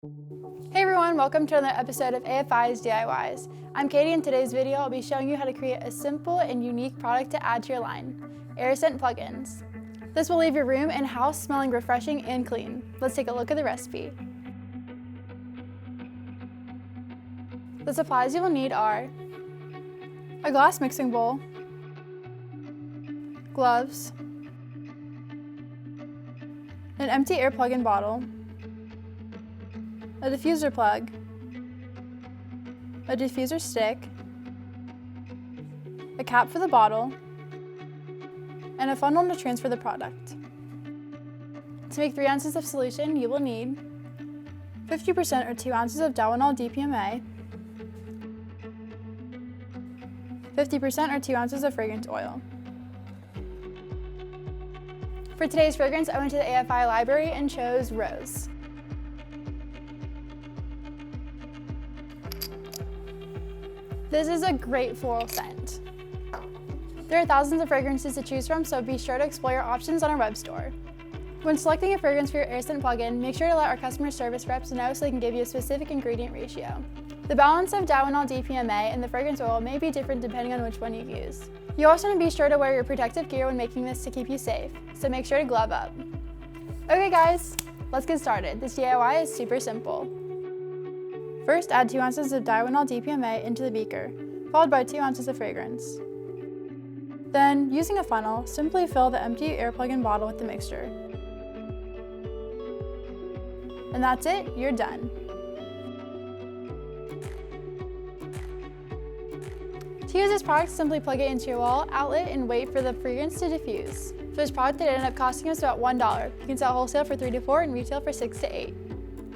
Hey everyone, welcome to another episode of AFI's DIYs. I'm Katie. In today's video, I'll be showing you how to create a simple and unique product to add to your line, air scent plugins. This will leave your room and house smelling refreshing and clean. Let's take a look at the recipe. The supplies you will need are a glass mixing bowl, gloves, an empty air plug-in bottle, a diffuser plug, a diffuser stick, a cap for the bottle, and a funnel to transfer the product. To make 3 ounces of solution, you will need 50% or 2 ounces of Dowinol DPMA, 50% or 2 ounces of fragrance oil. For today's fragrance, I went to the AFI library and chose Rose. This is a great floral scent. There are thousands of fragrances to choose from, so be sure to explore your options on our web store. When selecting a fragrance for your air scent plugin, make sure to let our customer service reps know so they can give you a specific ingredient ratio. The balance of Dowinol DPMA and the fragrance oil may be different depending on which one you use. You also want to be sure to wear your protective gear when making this to keep you safe, so make sure to glove up. Okay guys, let's get started. This DIY is super simple. First, add 2 ounces of Dowinol DPMA into the beaker, followed by 2 ounces of fragrance. Then, using a funnel, simply fill the empty air plug-in bottle with the mixture. And that's it, you're done. To use this product, simply plug it into your wall outlet and wait for the fragrance to diffuse. For this product, it ended up costing us about $1. You can sell wholesale for $3 to $4 and retail for $6 to $8.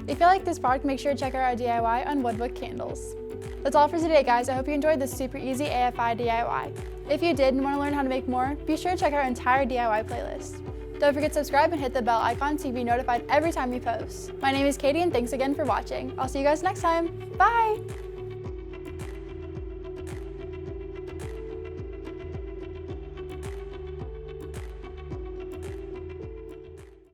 If you like this product, make sure to check out our DIY on woodwick candles. That's all for today, guys. I hope you enjoyed this super easy AFI DIY. If you did and want to learn how to make more, be sure to check out our entire DIY playlist. Don't forget to subscribe and hit the bell icon so you can be notified every time we post. My name is Katie and thanks again for watching. I'll see you guys next time. Bye!